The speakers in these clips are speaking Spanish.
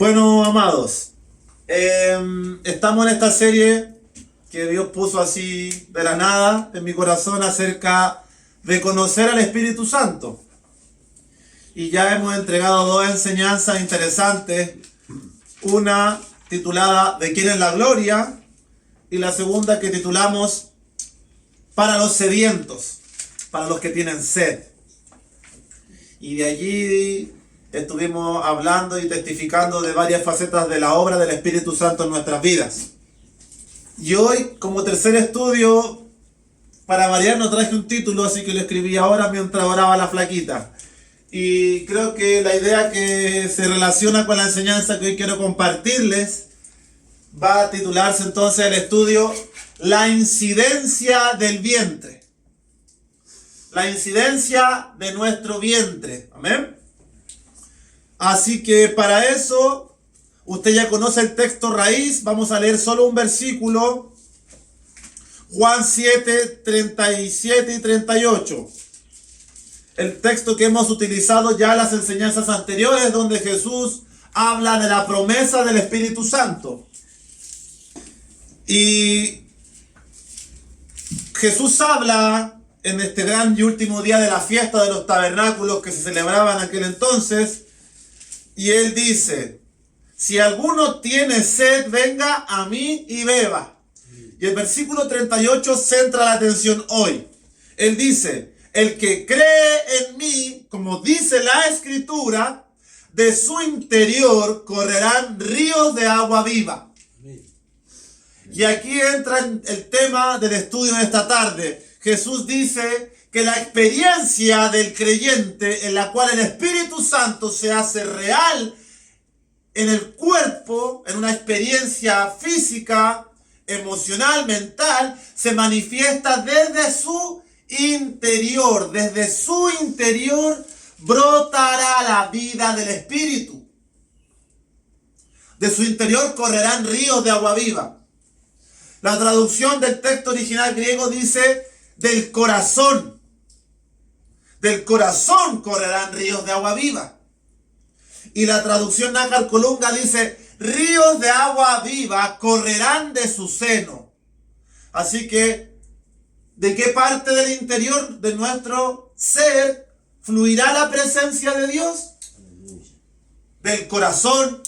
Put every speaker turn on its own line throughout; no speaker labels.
Bueno, amados, estamos en esta serie que Dios puso así de la nada en mi corazón acerca de conocer al Espíritu Santo. Y ya hemos entregado dos enseñanzas interesantes. Una titulada ¿De quién es la gloria? Y la segunda que titulamos Para los sedientos, para los que tienen sed. Y de allí estuvimos hablando y testificando de varias facetas de la obra del Espíritu Santo en nuestras vidas. Y hoy, como tercer estudio, para variar no traje un título, así que lo escribí ahora mientras oraba la flaquita. Y creo que la idea que se relaciona con la enseñanza que hoy quiero compartirles va a titularse entonces el estudio La incidencia del vientre. La incidencia de nuestro vientre. Amén. Así que para eso, usted ya conoce el texto raíz. Vamos a leer solo un versículo. Juan 7, 37 y 38. El texto que hemos utilizado ya en las enseñanzas anteriores, donde Jesús habla de la promesa del Espíritu Santo. Y Jesús habla en este gran y último día de la fiesta de los tabernáculos que se celebraba en aquel entonces. Y él dice, si alguno tiene sed, venga a mí y beba. Y el versículo 38 centra la atención hoy. Él dice, el que cree en mí, como dice la Escritura, de su interior correrán ríos de agua viva. Y aquí entra el tema del estudio de esta tarde. Jesús dice que la experiencia del creyente en la cual el Espíritu Santo se hace real en el cuerpo, en una experiencia física, emocional, mental, se manifiesta desde su interior. Desde su interior brotará la vida del Espíritu. De su interior correrán ríos de agua viva. La traducción del texto original griego dice del corazón. Del corazón correrán ríos de agua viva. Y la traducción Nácar Colunga dice, ríos de agua viva correrán de su seno. Así que, ¿de qué parte del interior de nuestro ser fluirá la presencia de Dios? Del corazón,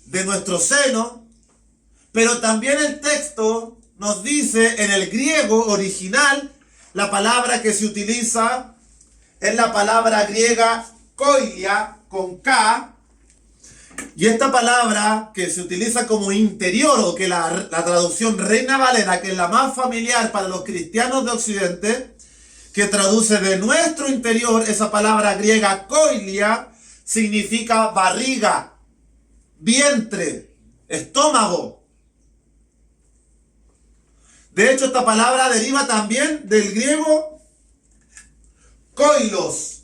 de nuestro seno. Pero también el texto nos dice en el griego original, la palabra que se utiliza es la palabra griega koilia, con K, y esta palabra que se utiliza como interior, o que la traducción Reina Valera, que es la más familiar para los cristianos de Occidente, que traduce de nuestro interior, esa palabra griega koilia, significa barriga, vientre, estómago. De hecho, esta palabra deriva también del griego koilos.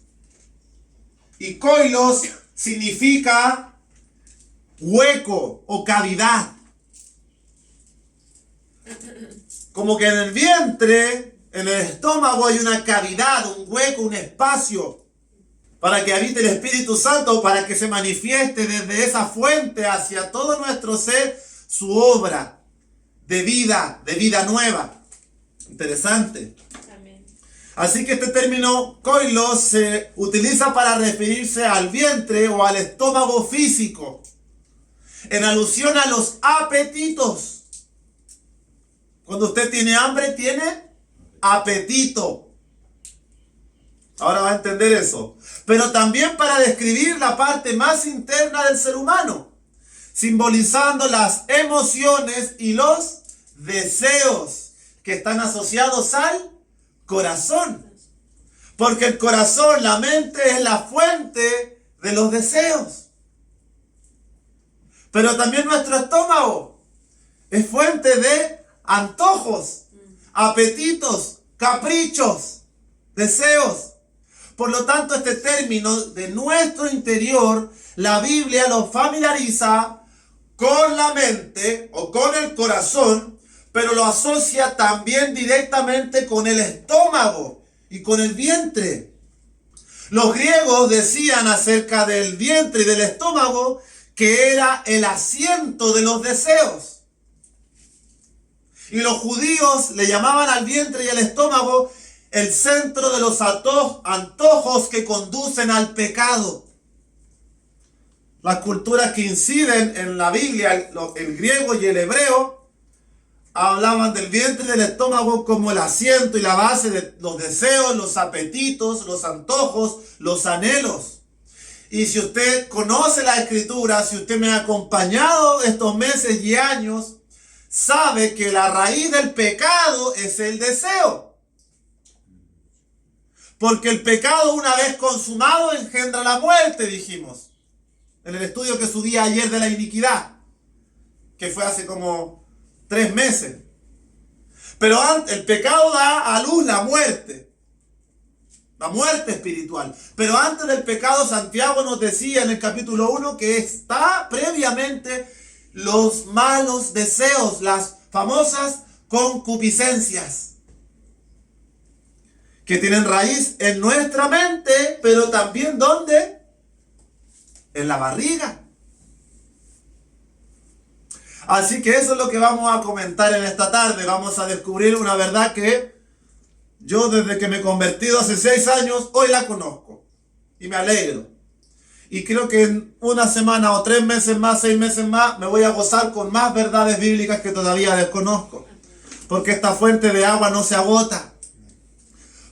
Y koilos significa hueco o cavidad. Como que en el vientre, en el estómago hay una cavidad, un hueco, un espacio para que habite el Espíritu Santo, para que se manifieste desde esa fuente hacia todo nuestro ser su obra de vida nueva. Interesante. Así que este término koilos se utiliza para referirse al vientre o al estómago físico, en alusión a los apetitos. Cuando usted tiene hambre, tiene apetito. Ahora va a entender eso. Pero también para describir la parte más interna del ser humano, simbolizando las emociones y los deseos que están asociados al corazón. Porque el corazón, la mente, es la fuente de los deseos. Pero también nuestro estómago es fuente de antojos, apetitos, caprichos, deseos. Por lo tanto, este término de nuestro interior, la Biblia lo familiariza con la mente o con el corazón, pero lo asocia también directamente con el estómago y con el vientre. Los griegos decían acerca del vientre y del estómago que era el asiento de los deseos. Y los judíos le llamaban al vientre y al estómago el centro de los antojos que conducen al pecado. Las culturas que inciden en la Biblia, el griego y el hebreo, hablaban del vientre y del estómago como el asiento y la base de los deseos, los apetitos, los antojos, los anhelos. Y si usted conoce la Escritura, si usted me ha acompañado estos meses y años, sabe que la raíz del pecado es el deseo. Porque el pecado, una vez consumado, engendra la muerte, dijimos. En el estudio que subí ayer de la iniquidad, que fue hace como 3 meses. Pero el pecado da a luz la muerte espiritual. Pero antes del pecado, Santiago nos decía en el capítulo 1 que está previamente los malos deseos, las famosas concupiscencias, que tienen raíz en nuestra mente, pero también ¿dónde? En la barriga. Así que eso es lo que vamos a comentar en esta tarde. Vamos a descubrir una verdad que yo desde que me he convertido hace 6 años, hoy la conozco. Y me alegro. Y creo que en una semana o 3 meses más, 6 meses más, me voy a gozar con más verdades bíblicas que todavía desconozco. Porque esta fuente de agua no se agota.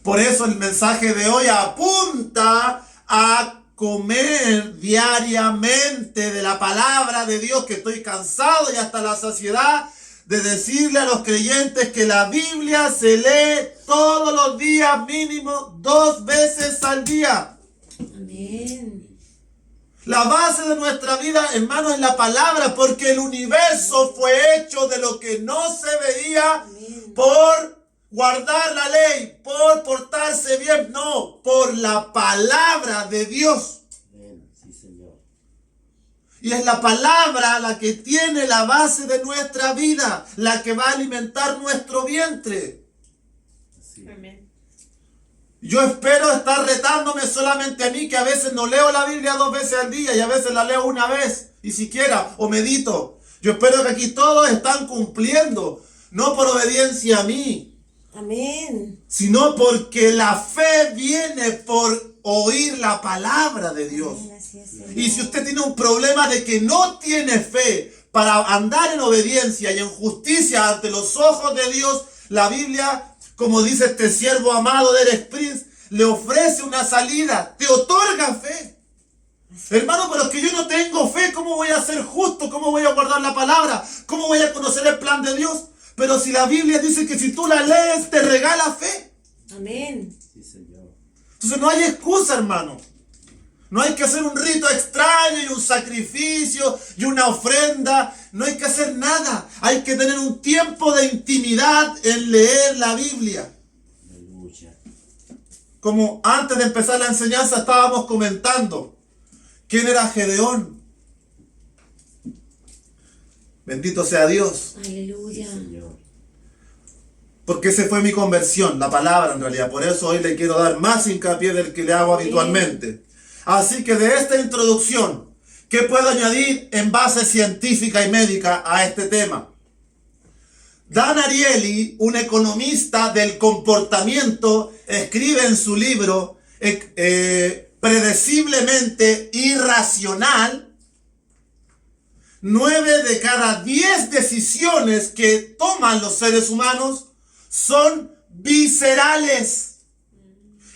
Por eso el mensaje de hoy apunta a comer diariamente de la palabra de Dios, que estoy cansado y hasta la saciedad de decirle a los creyentes que la Biblia se lee todos los días, mínimo 2 veces al día.
Amén.
La base de nuestra vida, hermanos, es la palabra, porque el universo fue hecho de lo que no se veía.
Amén.
Por guardar la ley, por portarse bien, no, por la palabra de Dios.
Sí, Señor.
Y es la palabra la que tiene la base de nuestra vida, la que va a alimentar nuestro vientre.
Así.
Amén.
Yo espero estar retándome solamente a mí, que a veces no leo la Biblia 2 veces al día y a veces la leo una vez, y siquiera, o medito. Yo espero que aquí todos están cumpliendo, no por obediencia a mí,
Amén.
sino porque la fe viene por oír la palabra de Dios.
Amén, así es, Señor.
Y si usted tiene un problema de que no tiene fe para andar en obediencia y en justicia ante los ojos de Dios, la Biblia, como dice este siervo amado de Derek Prince, le ofrece una salida, te otorga fe. Hermano, pero es que yo no tengo fe, ¿cómo voy a ser justo? ¿Cómo voy a guardar la palabra? ¿Cómo voy a conocer el plan de Dios? Pero si la Biblia dice que si tú la lees, te regala fe.
Amén.
Sí, Señor.
Entonces no hay excusa, hermano. No hay que hacer un rito extraño y un sacrificio y una ofrenda. No hay que hacer nada. Hay que tener un tiempo de intimidad en leer la Biblia.
Aleluya.
Como antes de empezar la enseñanza estábamos comentando. ¿Quién era Gedeón? Bendito sea Dios.
Aleluya.
Sí, Señor.
Porque esa fue mi conversión, la palabra en realidad. Por eso hoy le quiero dar más hincapié del que le hago habitualmente. Así que de esta introducción, ¿qué puedo añadir en base científica y médica a este tema? Dan Ariely, un economista del comportamiento, escribe en su libro Predeciblemente Irracional, 9 de cada 10 decisiones que toman los seres humanos son viscerales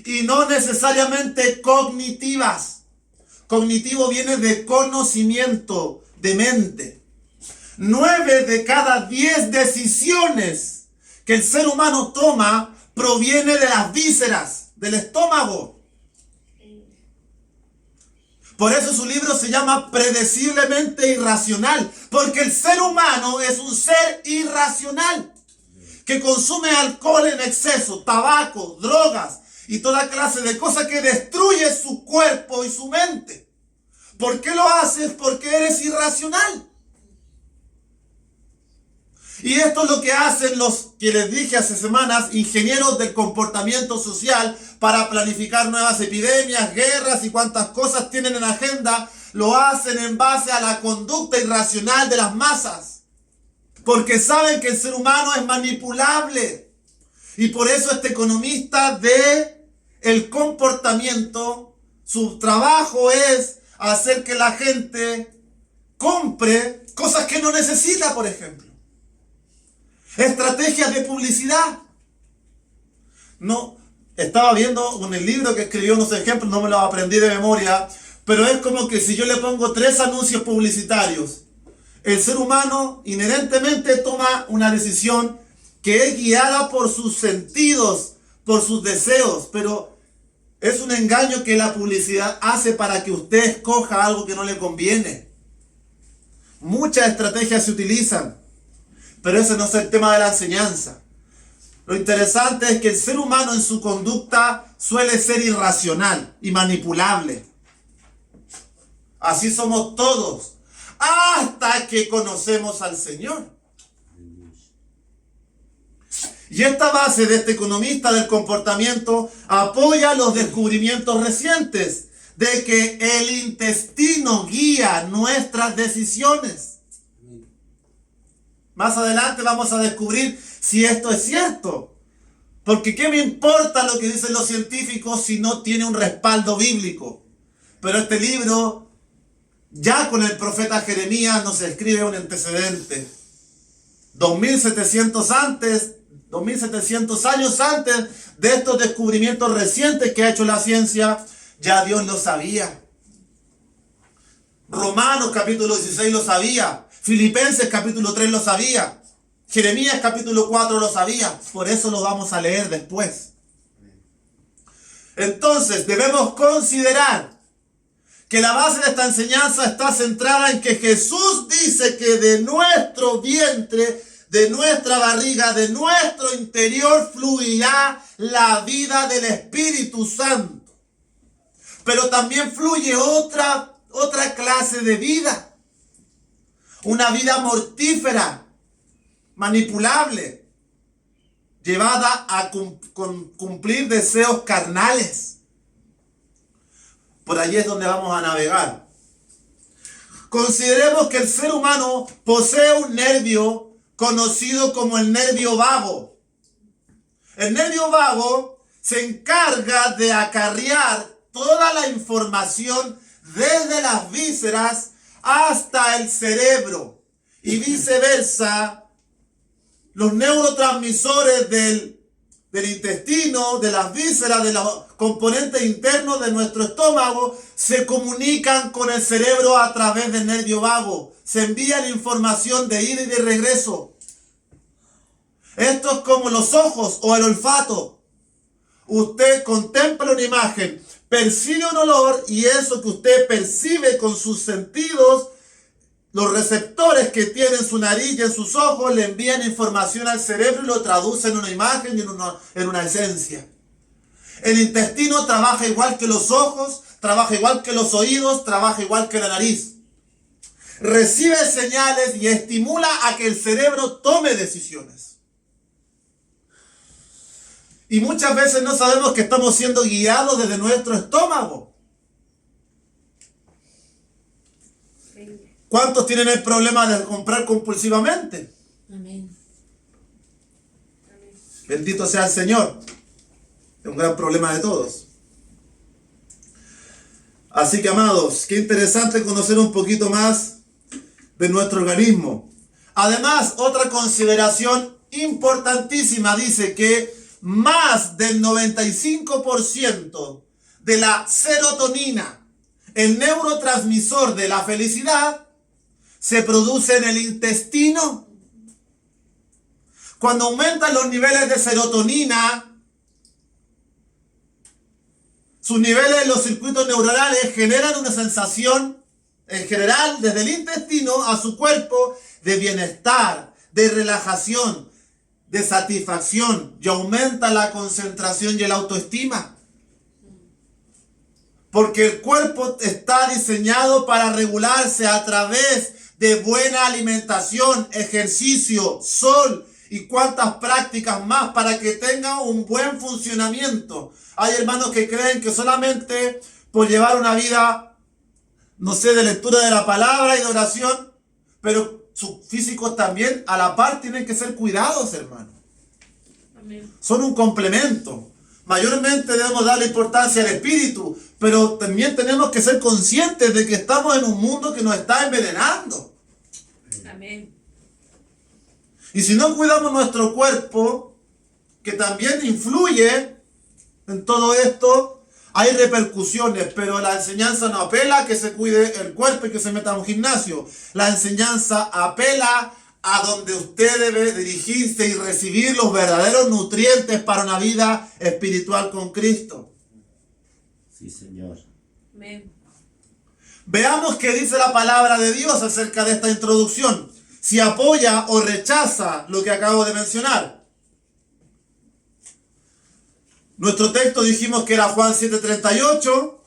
y no necesariamente cognitivas. Cognitivo viene de conocimiento, de mente. 9 de cada 10 decisiones que el ser humano toma proviene de las vísceras, del estómago. Por eso su libro se llama Predeciblemente Irracional, porque el ser humano es un ser irracional, que consume alcohol en exceso, tabaco, drogas y toda clase de cosas que destruye su cuerpo y su mente. ¿Por qué lo haces? Porque eres irracional. Y esto es lo que hacen los que les dije hace semanas, ingenieros del comportamiento social, para planificar nuevas epidemias, guerras y cuantas cosas tienen en agenda. lo hacen en base a la conducta irracional de las masas, porque saben que el ser humano es manipulable. Y por eso este economista de el comportamiento, su trabajo es hacer que la gente compre cosas que no necesita, por ejemplo. Estrategias de publicidad. No, estaba viendo en el libro que escribió unos ejemplos, no me los aprendí de memoria, pero es como que si yo le pongo 3 anuncios publicitarios, el ser humano inherentemente toma una decisión que es guiada por sus sentidos, por sus deseos, pero es un engaño que la publicidad hace para que usted escoja algo que no le conviene. Muchas estrategias se utilizan, pero ese no es el tema de la enseñanza. Lo interesante es que el ser humano en su conducta suele ser irracional y manipulable. Así somos todos, hasta que conocemos al Señor. Y esta base de este economista del comportamiento apoya los descubrimientos recientes de que el intestino guía nuestras decisiones. Más adelante vamos a descubrir si esto es cierto. Porque ¿qué me importa lo que dicen los científicos si no tiene un respaldo bíblico? Pero este libro, ya con el profeta Jeremías, nos escribe un antecedente. 2700 años antes de estos descubrimientos recientes que ha hecho la ciencia, ya Dios lo sabía. Romanos capítulo 16 lo sabía. Filipenses capítulo 3 lo sabía. Jeremías capítulo 4 lo sabía. Por eso lo vamos a leer después. Entonces debemos considerar que la base de esta enseñanza está centrada en que Jesús dice que de nuestro vientre, de nuestra barriga, de nuestro interior fluirá la vida del Espíritu Santo. Pero también fluye otra clase de vida. Una vida mortífera, manipulable, llevada a cumplir deseos carnales. Por allí es donde vamos a navegar. Consideremos que el ser humano posee un nervio conocido como el nervio vago. El nervio vago se encarga de acarrear toda la información desde las vísceras hasta el cerebro y viceversa. Los neurotransmisores del intestino, de las vísceras, de los componentes internos de nuestro estómago se comunican con el cerebro a través del nervio vago. Se envía la información de ida y de regreso. Esto es como los ojos o el olfato. Usted contempla una imagen, percibe un olor y eso que usted percibe con sus sentidos, los receptores que tiene en su nariz y en sus ojos le envían información al cerebro y lo traducen en una imagen y en una esencia. El intestino trabaja igual que los ojos, trabaja igual que los oídos, trabaja igual que la nariz. Recibe señales y estimula a que el cerebro tome decisiones. Y muchas veces no sabemos que estamos siendo guiados desde nuestro estómago. ¿Cuántos tienen el problema de comprar compulsivamente?
Amén.
Bendito sea el Señor. Es un gran problema de todos. Así que, amados, qué interesante conocer un poquito más de nuestro organismo. Además, otra consideración importantísima dice que más del 95% de la serotonina, el neurotransmisor de la felicidad, se produce en el intestino. Cuando aumentan los niveles de serotonina, sus niveles en los circuitos neuronales generan una sensación, en general, desde el intestino a su cuerpo, de bienestar, de relajación, de satisfacción, y aumenta la concentración y la autoestima. Porque el cuerpo está diseñado para regularse a través de buena alimentación, ejercicio, sol y cuantas prácticas más para que tenga un buen funcionamiento. Hay hermanos que creen que solamente por llevar una vida no sé, de lectura de la palabra y de oración, pero sus físicos también a la par tienen que ser cuidados, hermano.
Amén.
Son un complemento. Mayormente debemos darle importancia al espíritu, pero también tenemos que ser conscientes de que estamos en un mundo que nos está envenenando.
Amén.
Y si no cuidamos nuestro cuerpo, que también influye en todo esto, hay repercusiones, pero la enseñanza no apela a que se cuide el cuerpo y que se meta a un gimnasio. La enseñanza apela a donde usted debe dirigirse y recibir los verdaderos nutrientes para una vida espiritual con Cristo.
Sí, Señor.
Amén.
Veamos qué dice la palabra de Dios acerca de esta introducción. Si apoya o rechaza lo que acabo de mencionar. Nuestro texto dijimos que era Juan 7:38,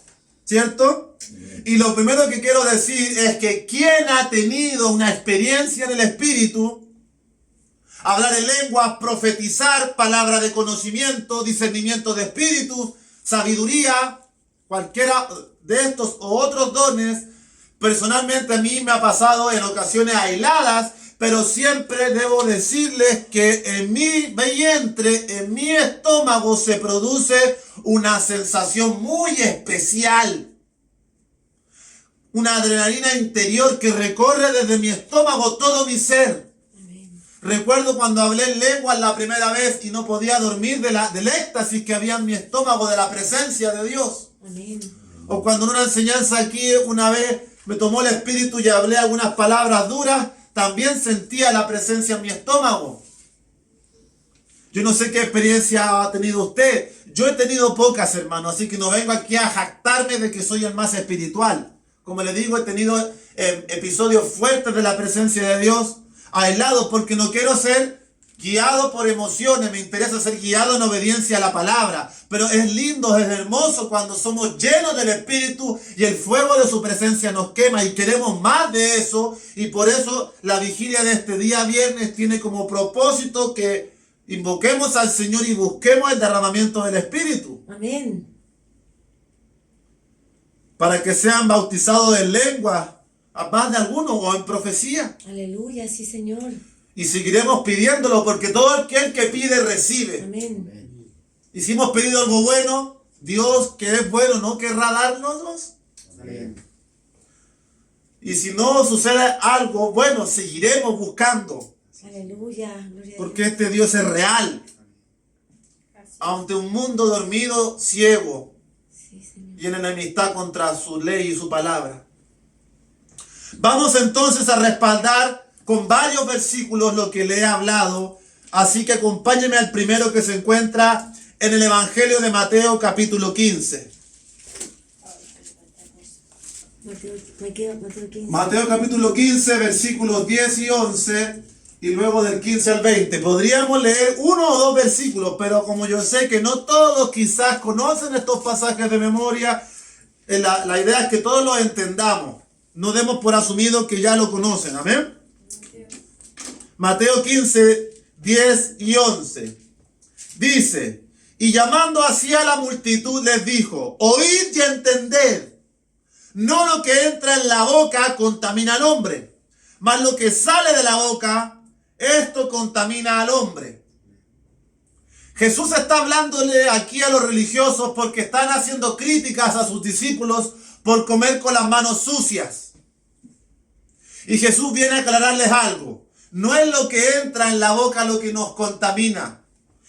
¿cierto? Y lo primero que quiero decir es que quien ha tenido una experiencia en el Espíritu, hablar en lenguas, profetizar, palabra de conocimiento, discernimiento de espíritus, sabiduría, cualquiera de estos o otros dones, personalmente a mí me ha pasado en ocasiones aisladas, pero siempre debo decirles que en mi vientre, en mi estómago se produce una sensación muy especial. Una adrenalina interior que recorre desde mi estómago todo mi ser.
Amén.
Recuerdo cuando hablé en lenguas la primera vez y no podía dormir del éxtasis que había en mi estómago, de la presencia de Dios.
Amén.
O cuando en una enseñanza aquí una vez me tomó el espíritu y hablé algunas palabras duras, también sentía la presencia en mi estómago. Yo no sé qué experiencia ha tenido usted. Yo he tenido pocas, hermano, así que no vengo aquí a jactarme de que soy el más espiritual. Como le digo, he tenido episodios fuertes de la presencia de Dios, aislados, porque no quiero ser guiado por emociones, me interesa ser guiado en obediencia a la palabra. Pero es lindo, es hermoso cuando somos llenos del Espíritu y el fuego de su presencia nos quema y queremos más de eso. Y por eso la vigilia de este día viernes tiene como propósito que invoquemos al Señor y busquemos el derramamiento del Espíritu.
Amén.
Para que sean bautizados en lengua, a más de algunos, o en profecía.
Aleluya, sí, Señor.
Y seguiremos pidiéndolo, porque todo aquel que pide recibe.
Amén.
Y si hemos pedido algo bueno, Dios, que es bueno, ¿no querrá dárnoslo?
Amén.
Y si no sucede algo bueno, seguiremos buscando,
Aleluya. Gloria a
porque
Dios.
este Dios es real. Ante un mundo dormido, ciego
Sí, Señor.
y en enemistad contra su ley y su palabra. Vamos entonces a respaldar con varios versículos lo que le he hablado. Así que acompáñenme al primero que se encuentra en el Evangelio de Mateo capítulo 15.
Mateo 15.
Mateo capítulo 15, versículos 10 y 11, y luego del 15 al 20. Podríamos leer uno o dos versículos, pero como yo sé que no todos quizás conocen estos pasajes de memoria, la idea es que todos los entendamos. No demos por asumido que ya lo conocen. Amén. Mateo 15, 10 y 11. Dice: y llamando así a la multitud les dijo: oíd y entended. No lo que entra en la boca contamina al hombre, mas lo que sale de la boca, esto contamina al hombre. Jesús está hablándole aquí a los religiosos porque están haciendo críticas a sus discípulos por comer con las manos sucias. Y Jesús viene a aclararles algo. No es lo que entra en la boca lo que nos contamina,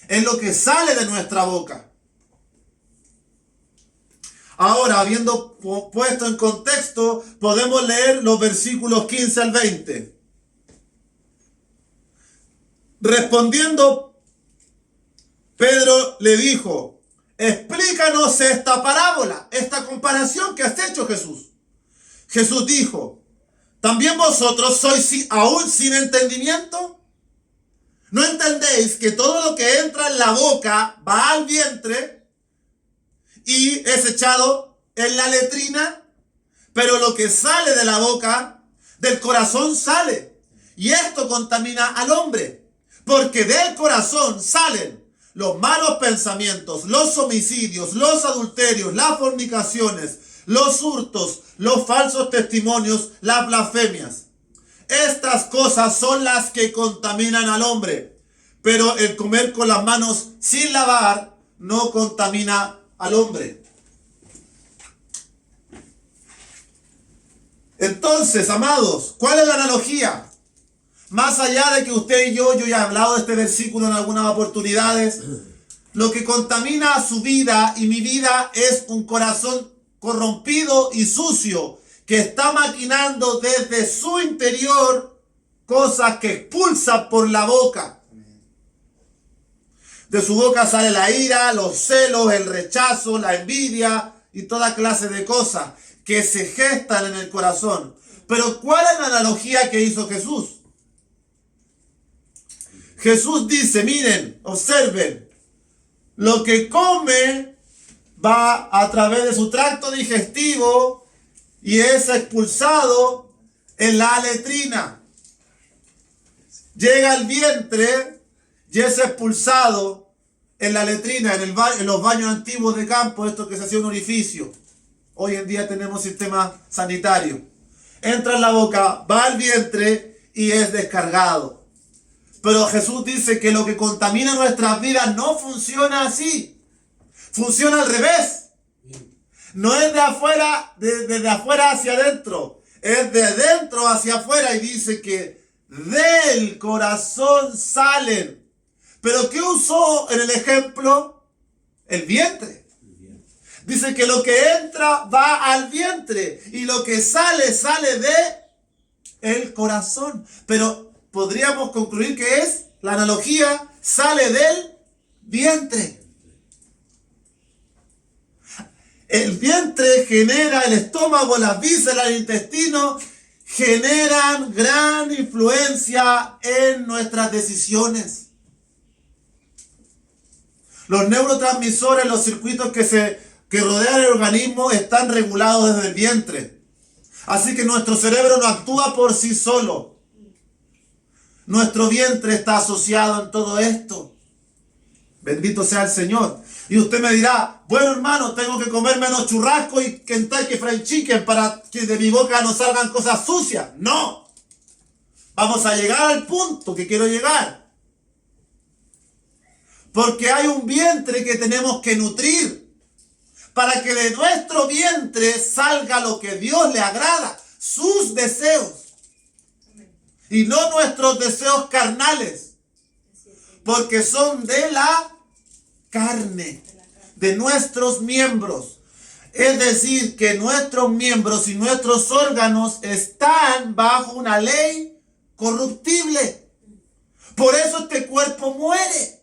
es lo que sale de nuestra boca. Ahora, habiendo puesto en contexto, podemos leer los versículos 15 al 20. Respondiendo, Pedro le dijo: explícanos esta parábola, esta comparación que has hecho, Jesús. Jesús dijo: ¿también vosotros sois aún sin entendimiento? ¿No entendéis que todo lo que entra en la boca va al vientre y es echado en la letrina? Pero lo que sale de la boca, del corazón sale, y esto contamina al hombre, porque del corazón salen los malos pensamientos, los homicidios, los adulterios, las fornicaciones, los hurtos, los falsos testimonios, las blasfemias. Estas cosas son las que contaminan al hombre, pero el comer con las manos sin lavar no contamina al hombre. Entonces, amados, ¿cuál es la analogía? Más allá de que usted y yo ya he hablado de este versículo en algunas oportunidades, lo que contamina su vida y mi vida es un corazón corrompido y sucio que está maquinando desde su interior cosas que expulsa por la boca. De su boca sale la ira, los celos, el rechazo, la envidia y toda clase de cosas que se gestan en el corazón. Pero ¿cuál es la analogía que hizo Jesús? Jesús dice, miren, observen, lo que come va a través de su tracto digestivo y es expulsado en la letrina. Llega al vientre y es expulsado en la letrina, en los baños antiguos de campo, esto que se hacía un orificio. Hoy en día tenemos sistema sanitario. Entra en la boca, va al vientre y es descargado. Pero Jesús dice que lo que contamina nuestras vidas no funciona así. Funciona al revés. No es de afuera, desde afuera hacia adentro. Es de adentro hacia afuera y dice que del corazón salen. ¿Pero qué usó en el ejemplo? El vientre. Dice que lo que entra va al vientre y lo que sale, sale de el corazón. Pero podríamos concluir que es, la analogía, sale del vientre. El vientre genera, el estómago, las vísceras, el intestino, generan gran influencia en nuestras decisiones. Los neurotransmisores, los circuitos que rodean el organismo están regulados desde el vientre. Así que nuestro cerebro no actúa por sí solo. Nuestro vientre está asociado en todo esto. Bendito sea el Señor. Y usted me dirá, bueno hermano, tengo que comer menos churrasco y Kentucky Fried Chicken para que de mi boca no salgan cosas sucias. No. Vamos a llegar al punto que quiero llegar. Porque hay un vientre que tenemos que nutrir. Para que de nuestro vientre salga lo que Dios le agrada. Sus deseos. Y no nuestros deseos carnales. Porque son de la carne. De nuestros miembros. Es decir, que nuestros miembros y nuestros órganos están bajo una ley corruptible. Por eso este cuerpo muere.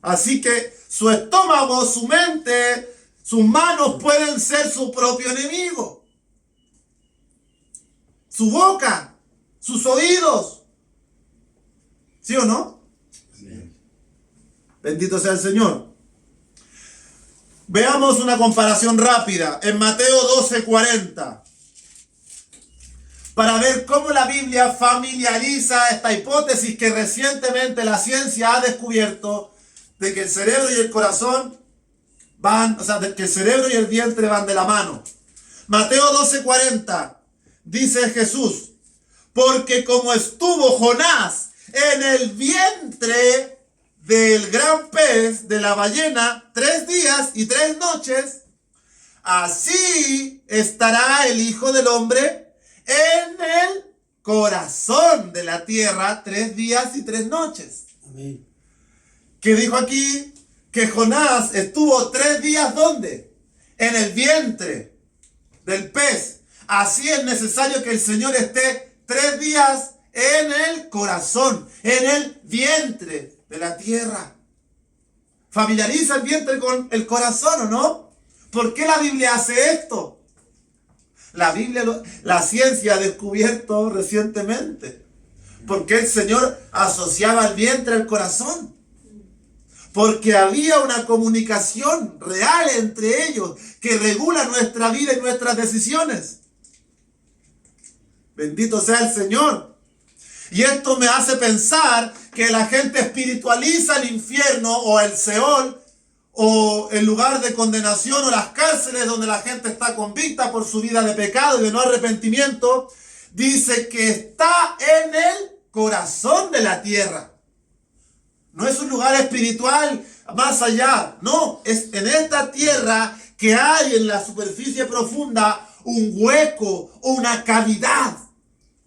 Así que su estómago, su mente, sus manos pueden ser su propio enemigo. Su boca, sus oídos. ¿Sí o no?
Amén.
Bendito sea el Señor. Veamos una comparación rápida en Mateo 12:40. Para ver cómo la Biblia familiariza esta hipótesis que recientemente la ciencia ha descubierto de que el cerebro y el corazón van, de que el cerebro y el vientre van de la mano. Mateo 12:40 dice Jesús, porque como estuvo Jonás en el vientre del gran pez, de la ballena, 3 días y 3 noches, así estará el Hijo del Hombre en el corazón de la tierra 3 días y 3 noches.
Amén.
Que dijo aquí que Jonás estuvo 3 días, ¿dónde? En el vientre del pez. Así es necesario que el Señor esté 3 días en el corazón, en el vientre de la tierra. ¿Familiariza el vientre con el corazón o no? ¿Por qué la Biblia hace esto? La ciencia ha descubierto recientemente. Porque el Señor asociaba el vientre al corazón. Porque había una comunicación real entre ellos que regula nuestra vida y nuestras decisiones. Bendito sea el Señor. Y esto me hace pensar que la gente espiritualiza el infierno o el Seol o el lugar de condenación o las cárceles donde la gente está convicta por su vida de pecado y de no arrepentimiento, dice que está en el corazón de la tierra. No es un lugar espiritual más allá, no, es en esta tierra que hay en la superficie profunda un hueco o una cavidad,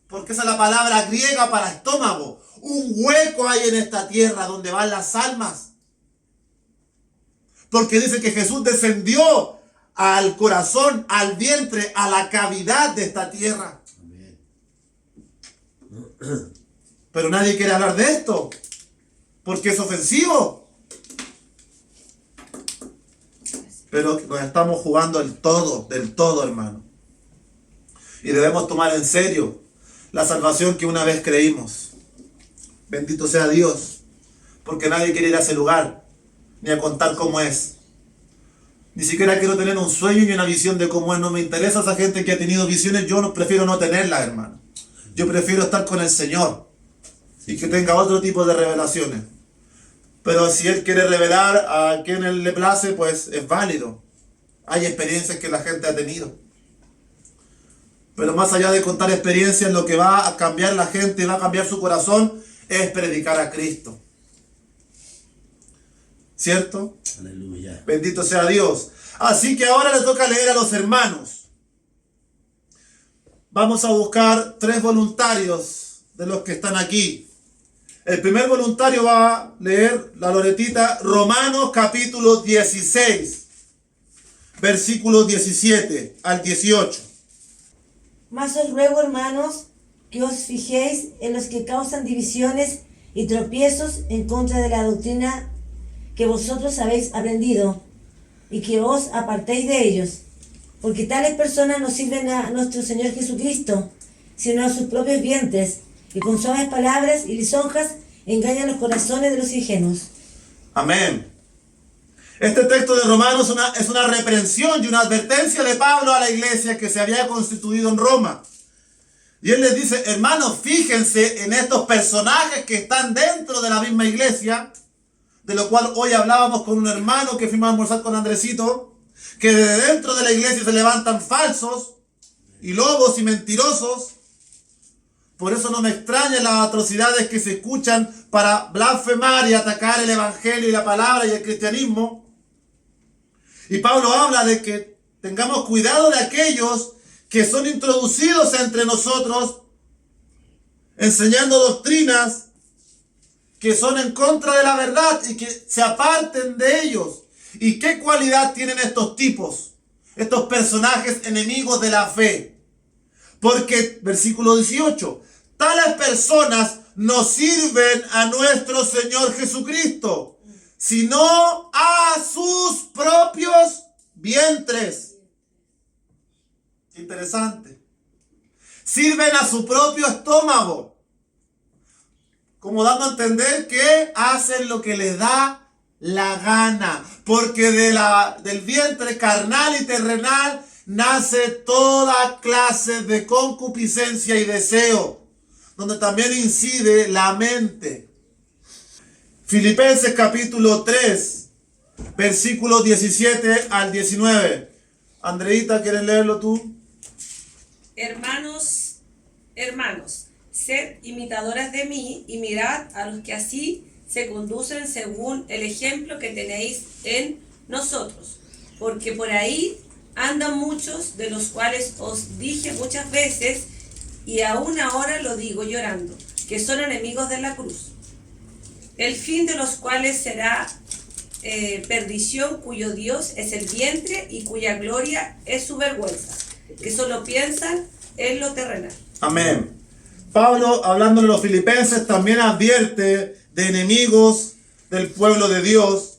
porque esa es la palabra griega para estómago. Un hueco hay en esta tierra donde van las almas. Porque dice que Jesús descendió al corazón, al vientre, a la cavidad de esta tierra.
Amén.
Pero nadie quiere hablar de esto, porque es ofensivo. Pero nos estamos jugando del todo, hermano. Y debemos tomar en serio la salvación que una vez creímos. Bendito sea Dios, porque nadie quiere ir a ese lugar, ni a contar cómo es. Ni siquiera quiero tener un sueño ni una visión de cómo es. No me interesa esa gente que ha tenido visiones. Yo prefiero no tenerlas, hermano. Yo prefiero estar con el Señor y que tenga otro tipo de revelaciones. Pero si Él quiere revelar a quien Él le place, pues es válido. Hay experiencias que la gente ha tenido. Pero más allá de contar experiencias, lo que va a cambiar la gente y va a cambiar su corazón es predicar a Cristo. ¿Cierto?
Aleluya.
Bendito sea Dios. Así que ahora le toca leer a los hermanos. Vamos a buscar 3 voluntarios de los que están aquí. El primer voluntario va a leer la Loretita, Romanos capítulo 16, versículos 17 al 18.
Mas os ruego, hermanos, que os fijéis en los que causan divisiones y tropiezos en contra de la doctrina que vosotros habéis aprendido, y que os apartéis de ellos, porque tales personas no sirven a nuestro Señor Jesucristo, sino a sus propios vientres, y con suaves palabras y lisonjas engañan los corazones de los ingenuos.
Amén. Este texto de Romanos es una reprensión y una advertencia de Pablo a la iglesia que se había constituido en Roma. Y él les dice, hermanos, fíjense en estos personajes que están dentro de la misma iglesia, de lo cual hoy hablábamos con un hermano que fuimos a almorzar con Andresito, que de dentro de la iglesia se levantan falsos y lobos y mentirosos. Por eso no me extrañan las atrocidades que se escuchan para blasfemar y atacar el evangelio y la palabra y el cristianismo. Y Pablo habla de que tengamos cuidado de aquellos que son introducidos entre nosotros, enseñando doctrinas que son en contra de la verdad y que se aparten de ellos. ¿Y qué cualidad tienen estos tipos? Estos personajes enemigos de la fe. Porque, versículo 18, tales personas no sirven a nuestro Señor Jesucristo, sino a sus propios vientres. Interesante. Sirven a su propio estómago, como dando a entender que hacen lo que les da la gana, porque del vientre carnal y terrenal nace toda clase de concupiscencia y deseo, donde también incide la mente. Filipenses capítulo 3, versículos 17 al 19. Andreita, ¿quieres leerlo tú?
Hermanos, sed imitadoras de mí y mirad a los que así se conducen según el ejemplo que tenéis en nosotros. Porque por ahí andan muchos, de los cuales os dije muchas veces, y aún ahora lo digo llorando, que son enemigos de la cruz, el fin de los cuales será perdición, cuyo Dios es el vientre y cuya gloria es su vergüenza, que solo piensan en lo terrenal.
Amén. Pablo, hablando de los filipenses, también advierte de enemigos del pueblo de Dios.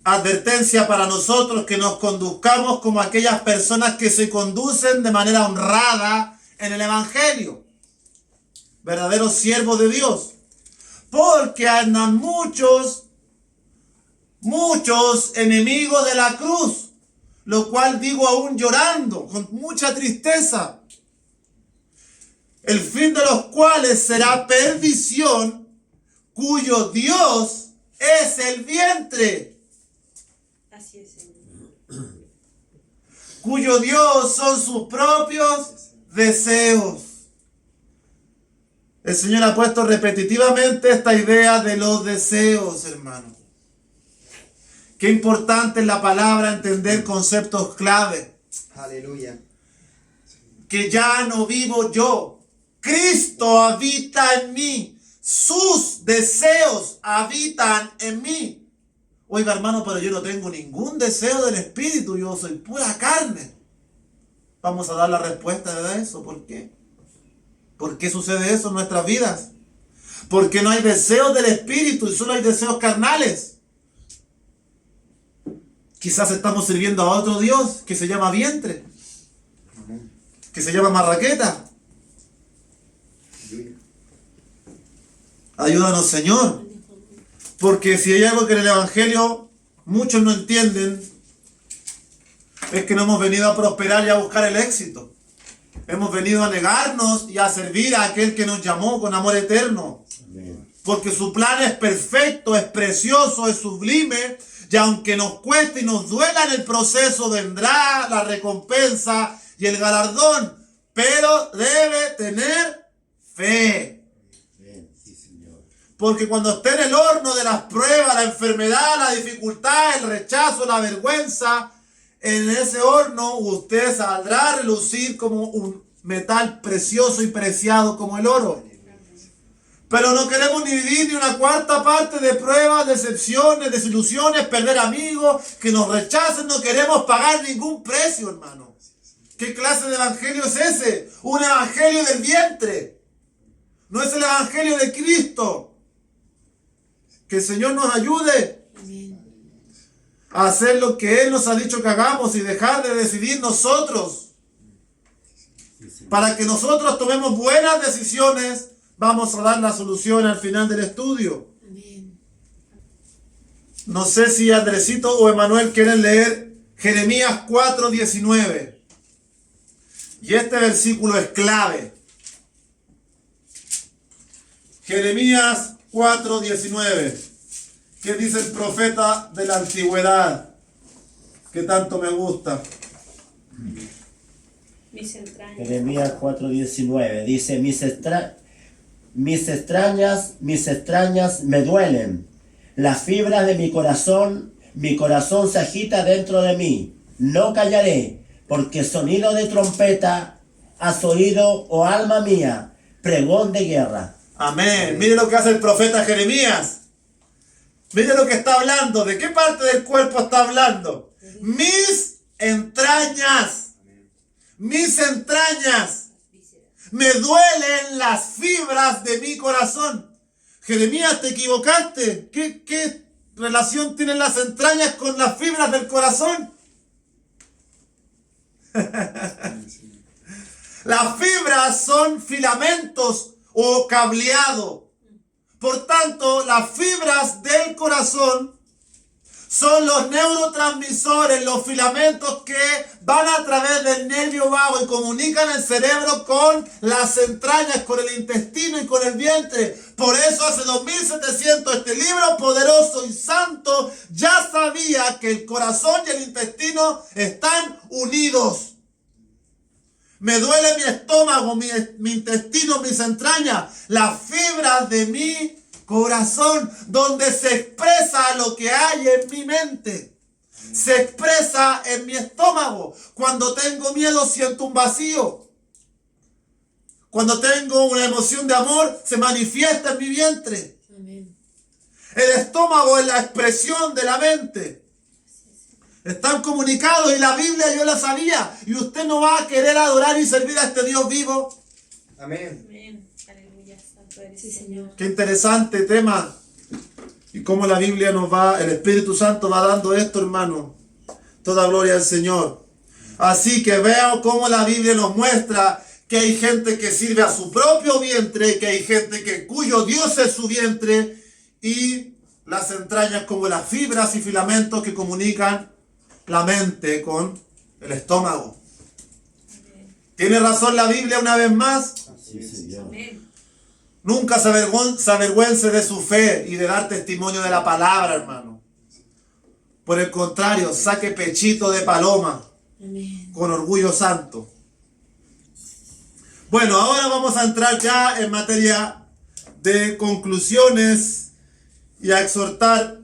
Advertencia para nosotros que nos conduzcamos como aquellas personas que se conducen de manera honrada en el evangelio. Verdaderos siervos de Dios. Porque andan muchos enemigos de la cruz, lo cual digo aún llorando, con mucha tristeza. El fin de los cuales será perdición, cuyo Dios es el vientre
Así es, Señor.
Cuyo Dios son sus propios deseos. El Señor ha puesto repetitivamente esta idea de los deseos, hermano. Qué importante es la palabra entender conceptos clave.
Aleluya.
Que ya no vivo yo. Cristo habita en mí. Sus deseos habitan en mí. Oiga, hermano, pero yo no tengo ningún deseo del Espíritu. Yo soy pura carne. Vamos a dar la respuesta de eso. ¿Por qué? ¿Por qué sucede eso en nuestras vidas? Porque no hay deseos del Espíritu y solo hay deseos carnales. Quizás estamos sirviendo a otro Dios que se llama vientre, que se llama marraqueta. Ayúdanos, Señor. Porque si hay algo que en el Evangelio muchos no entienden, es que no hemos venido a prosperar y a buscar el éxito. Hemos venido a negarnos y a servir a aquel que nos llamó con amor eterno.
Amén.
Porque su plan es perfecto, es precioso, es sublime. Y aunque nos cueste y nos duela en el proceso, vendrá la recompensa y el galardón. Pero debe tener fe.
Amén. Sí, Señor.
Porque cuando esté en el horno de las pruebas, la enfermedad, la dificultad, el rechazo, la vergüenza, en ese horno usted saldrá a relucir como un metal precioso y preciado como el oro. Pero no queremos ni vivir ni una cuarta parte de pruebas, decepciones, desilusiones, perder amigos, que nos rechacen. No queremos pagar ningún precio, hermano. ¿Qué clase de evangelio es ese? Un evangelio del vientre. No es el evangelio de Cristo. Que el Señor nos ayude a hacer lo que Él nos ha dicho que hagamos y dejar de decidir nosotros.
Sí, Señor.
Para que nosotros tomemos buenas decisiones, vamos a dar la solución al final del estudio. No sé si Andresito o Emanuel quieren leer Jeremías 4:19. Y este versículo es clave. Jeremías 4:19. ¿Qué dice el profeta de la antigüedad? Que tanto me gusta.
Mis entrañas.
Jeremías 4:19 dice, mis extrañas me duelen. Las fibras de mi corazón se agita dentro de mí. No callaré, porque sonido de trompeta has oído, oh alma mía, pregón de guerra.
Amén. Mire lo que hace el profeta Jeremías. Mire lo que está hablando. ¿De qué parte del cuerpo está hablando? Mis entrañas. Mis entrañas. Me duelen las fibras de mi corazón. Jeremías, te equivocaste. ¿Qué relación tienen las entrañas con las fibras del corazón? Las fibras son filamentos o cableado. Por tanto, las fibras del corazón son los neurotransmisores, los filamentos que van a través del nervio vago y comunican el cerebro con las entrañas, con el intestino y con el vientre. Por eso hace 2700 este libro poderoso y santo ya sabía que el corazón y el intestino están unidos. Me duele mi estómago, mi intestino, mis entrañas, las fibras de mi corazón, donde se expresa lo que hay en mi mente. Se expresa en mi estómago. Cuando tengo miedo siento un vacío. Cuando tengo una emoción de amor se manifiesta en mi vientre. El estómago es la expresión de la mente. Están comunicados y la Biblia yo la sabía. Y usted no va a querer adorar y servir a este Dios vivo.
Amén.
Amén. Aleluya. Santo eres, Señor.
Qué interesante tema. Y cómo la Biblia nos va, el Espíritu Santo va dando esto, hermano. Toda gloria al Señor. Así que vean cómo la Biblia nos muestra que hay gente que sirve a su propio vientre, que hay gente cuyo Dios es su vientre, y las entrañas como las fibras y filamentos que comunican la mente con el estómago. ¿Tiene razón la Biblia una vez más?
Sí, Señor.
Amén.
Nunca se avergüence de su fe y de dar testimonio de la palabra, hermano. Por el contrario, saque pechito de paloma
Amén.
con orgullo santo. Bueno, ahora vamos a entrar ya en materia de conclusiones y a exhortar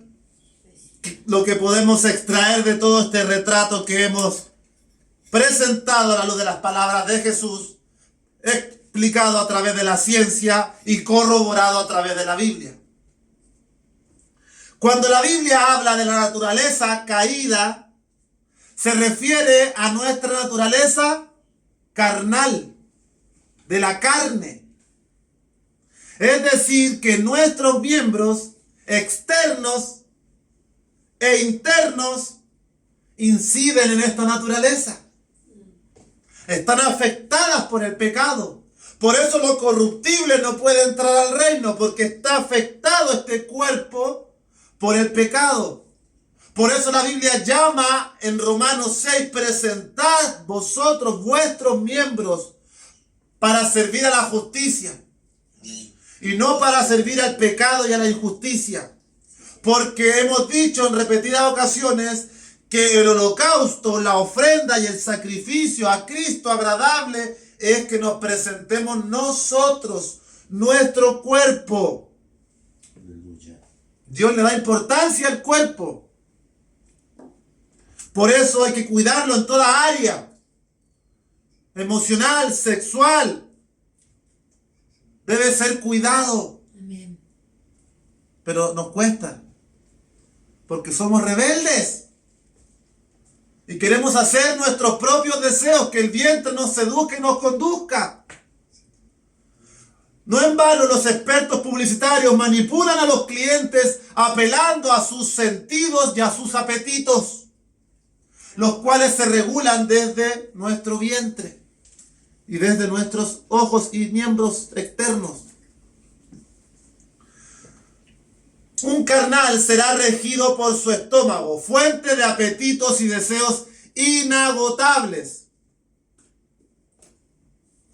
lo que podemos extraer de todo este retrato que hemos presentado a la luz de las palabras de Jesús, explicado a través de la ciencia y corroborado a través de la Biblia. Cuando la Biblia habla de la naturaleza caída, se refiere a nuestra naturaleza carnal, de la carne. Es decir, que nuestros miembros externos e internos inciden en esta naturaleza. Están afectadas por el pecado. Por eso lo corruptible no puede entrar al reino, porque está afectado este cuerpo por el pecado. Por eso la Biblia llama en Romanos 6, presentad vosotros vuestros miembros para servir a la justicia y no para servir al pecado y a la injusticia. Porque hemos dicho en repetidas ocasiones que el holocausto, la ofrenda y el sacrificio a Cristo agradable es que nos presentemos nosotros, nuestro cuerpo.
Aleluya.
Dios le da importancia al cuerpo. Por eso hay que cuidarlo en toda área. Emocional, sexual. Debe ser cuidado.
Amén.
Pero nos cuesta. Porque somos rebeldes. Y queremos hacer nuestros propios deseos, que el vientre nos seduzca y nos conduzca. No en vano los expertos publicitarios manipulan a los clientes apelando a sus sentidos y a sus apetitos, los cuales se regulan desde nuestro vientre y desde nuestros ojos y miembros externos. Un carnal será regido por su estómago, fuente de apetitos y deseos inagotables.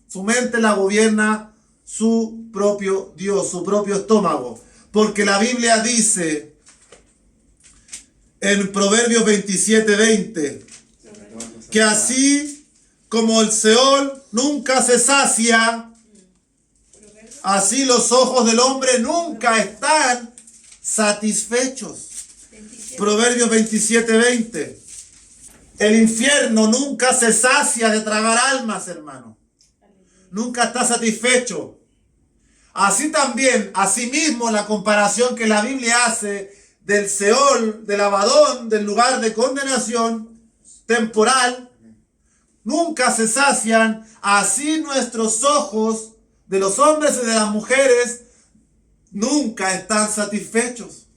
Su mente la gobierna su propio Dios, su propio estómago. Porque la Biblia dice en Proverbios 27:20 que así como el Seol nunca se sacia, así los ojos del hombre nunca están satisfechos. Proverbios 27:20. El infierno nunca se sacia de tragar almas, hermano. Nunca está satisfecho. Así también, asimismo, la comparación que la Biblia hace del Seol, del Abadón, del lugar de condenación temporal, nunca se sacian. Así nuestros ojos de los hombres y de las mujeres nunca están satisfechos.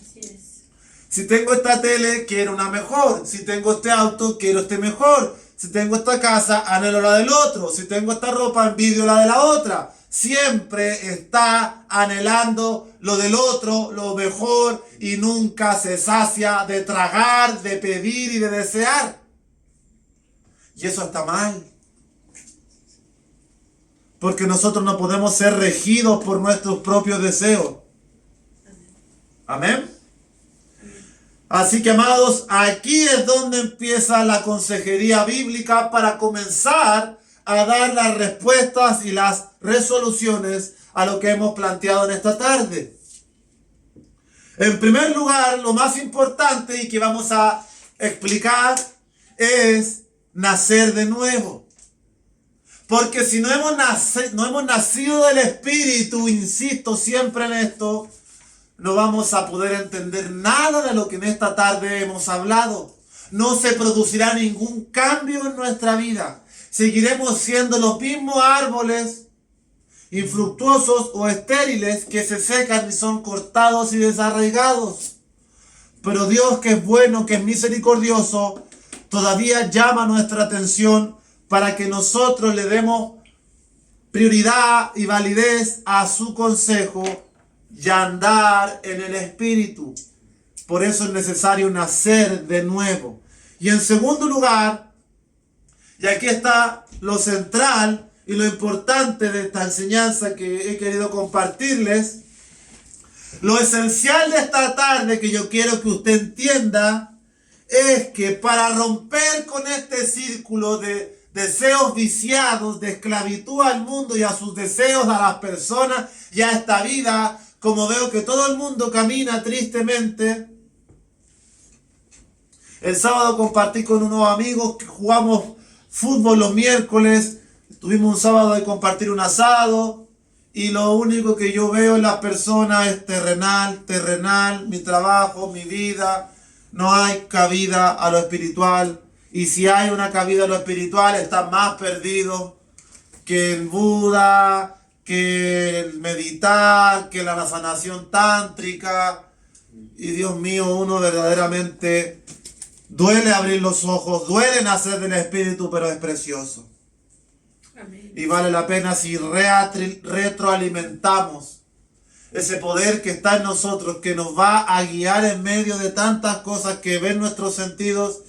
Así es.
Si tengo esta tele, quiero una mejor. Si tengo este auto, quiero este mejor. Si tengo esta casa, anhelo la del otro. Si tengo esta ropa, envidio la de la otra. Siempre está anhelando lo del otro, lo mejor, y nunca se sacia de tragar, de pedir y de desear. Y eso está mal. Porque nosotros no podemos ser regidos por nuestros propios deseos. Amén. Así que, amados, aquí es donde empieza la consejería bíblica para comenzar a dar las respuestas y las resoluciones a lo que hemos planteado en esta tarde. En primer lugar, lo más importante y que vamos a explicar es nacer de nuevo. Porque si no hemos nacido del Espíritu, insisto siempre en esto, no vamos a poder entender nada de lo que en esta tarde hemos hablado. No se producirá ningún cambio en nuestra vida. Seguiremos siendo los mismos árboles infructuosos o estériles que se secan y son cortados y desarraigados. Pero Dios, que es bueno, que es misericordioso, todavía llama nuestra atención para que nosotros le demos prioridad y validez a su consejo y andar en el Espíritu. Por eso es necesario nacer de nuevo. Y en segundo lugar, y aquí está lo central y lo importante de esta enseñanza que he querido compartirles, Lo esencial de esta tarde que yo quiero que usted entienda es que para romper con este círculo de deseos viciados, de esclavitud al mundo y a sus deseos, a las personas y a esta vida, como veo que todo el mundo camina tristemente. El sábado compartí con unos amigos que jugamos fútbol los miércoles. Tuvimos un sábado de compartir un asado. Y lo único que yo veo en las personas es terrenal, mi trabajo, mi vida. No hay cabida a lo espiritual. Y si hay una cabida a lo espiritual, están más perdidos que el Buda, que el meditar, que la sanación tántrica. Y Dios mío, uno verdaderamente duele abrir los ojos, duele nacer del espíritu, pero es precioso.
Amén.
Y vale la pena si retroalimentamos ese poder que está en nosotros, que nos va a guiar en medio de tantas cosas que ven nuestros sentidos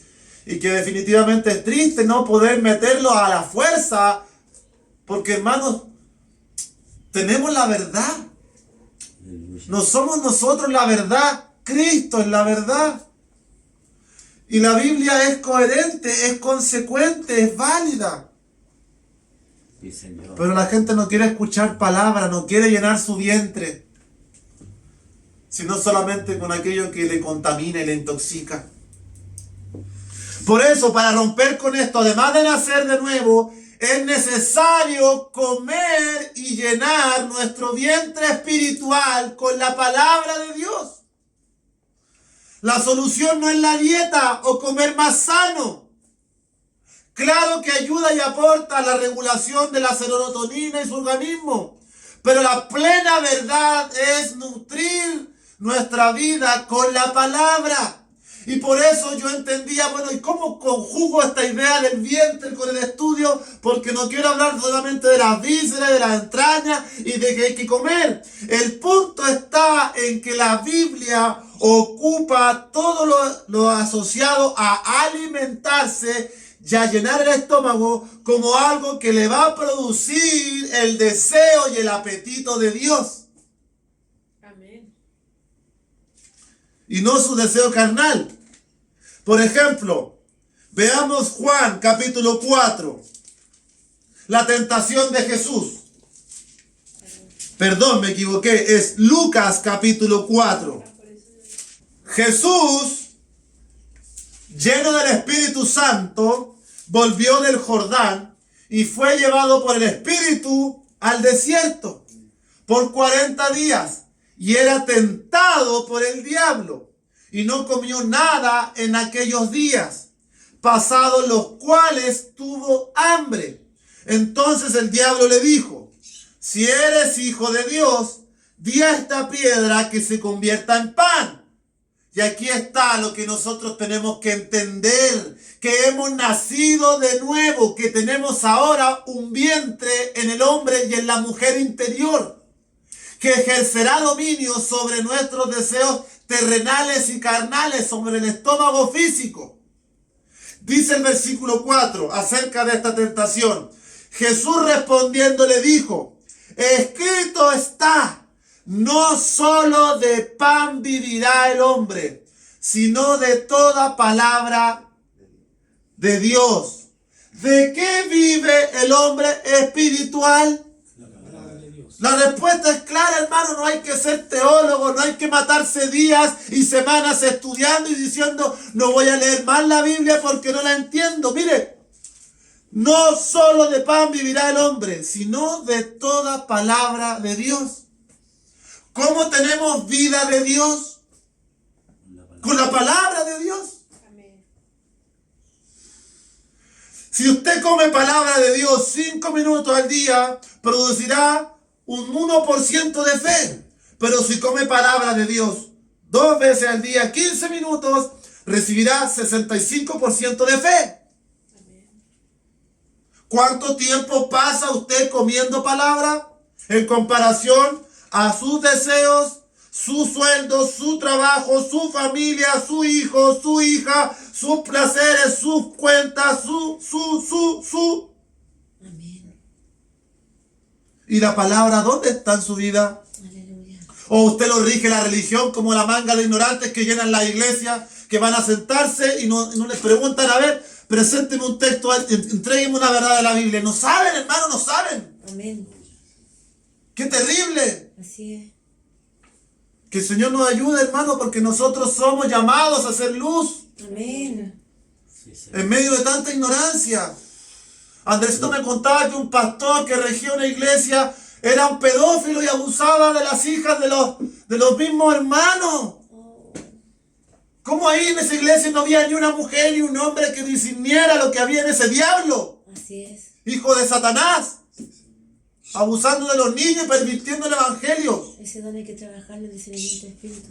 y que definitivamente es triste no poder meterlo a la fuerza, porque hermanos, tenemos la verdad. No somos nosotros la verdad, Cristo es la verdad. Y la Biblia es coherente, es consecuente, es válida.
Sí, Señor.
Pero la gente no quiere escuchar palabras, no quiere llenar su vientre, sino solamente con aquello que le contamina y le intoxica. Por eso, para romper con esto, además de nacer de nuevo, es necesario comer y llenar nuestro vientre espiritual con la palabra de Dios. La solución no es la dieta o comer más sano. Claro que ayuda y aporta a la regulación de la serotonina en su organismo, pero la plena verdad es nutrir nuestra vida con la palabra. Y por eso yo entendía, bueno, ¿y cómo conjugo esta idea del vientre con el estudio? Porque no quiero hablar solamente de las vísceras, de las entrañas y de que hay que comer. El punto está en que la Biblia ocupa todo lo asociado a alimentarse y a llenar el estómago como algo que le va a producir el deseo y el apetito de Dios.
Amén.
Y no su deseo carnal. Por ejemplo, veamos Juan capítulo 4. La tentación de Jesús. Perdón, me equivoqué. Es Lucas capítulo 4. Jesús, lleno del Espíritu Santo, volvió del Jordán y fue llevado por el Espíritu al desierto por 40 días. Y era tentado por el diablo. Y no comió nada en aquellos días, pasados los cuales tuvo hambre. Entonces el diablo le dijo: si eres hijo de Dios, di a esta piedra que se convierta en pan. Y aquí está lo que nosotros tenemos que entender, que hemos nacido de nuevo, que tenemos ahora un vientre en el hombre y en la mujer interior, que ejercerá dominio sobre nuestros deseos terrenales y carnales, sobre el estómago físico. Dice el versículo 4 acerca de esta tentación: Jesús respondiendo le dijo: escrito está, no solo de pan vivirá el hombre, sino de toda palabra de Dios. ¿De qué vive el hombre espiritual? La respuesta es clara, hermano. No hay que ser teólogo, no hay que matarse días y semanas estudiando y diciendo: no voy a leer más la Biblia porque no la entiendo. Mire, no solo de pan vivirá el hombre, sino de toda palabra de Dios. ¿Cómo tenemos vida de Dios? Con la palabra de Dios.
Amén.
Si usted come palabra de Dios 5 minutos al día, producirá un 1% de fe. Pero si come palabra de Dios 2 veces al día, 15 minutos, recibirá 65% de fe. ¿Cuánto tiempo pasa usted comiendo palabra en comparación a sus deseos, su sueldo, su trabajo, su familia, su hijo, su hija, sus placeres, sus cuentas, su?
Amén.
¿Y la palabra dónde está en su vida?
Aleluya.
¿O usted lo rige la religión como la manga de ignorantes que llenan la iglesia, que van a sentarse y no les preguntan, a ver, presénteme un texto, entrégueme una verdad de la Biblia? No saben, hermano, no saben.
Amén.
¡Qué terrible!
Así es.
Que el Señor nos ayude, hermano, porque nosotros somos llamados a hacer luz
Amén.
Sí, Señor.
en medio de tanta ignorancia. Andresito me contaba que un pastor que regía una iglesia era un pedófilo y abusaba de las hijas de los mismos hermanos. ¿Cómo ahí en esa iglesia no había ni una mujer ni un hombre que discerniera lo que había en ese diablo?
Así es.
Hijo de Satanás. Abusando de los niños y pervirtiendo el evangelio.
Ese don hay que trabajarlo en discernimiento de espíritu.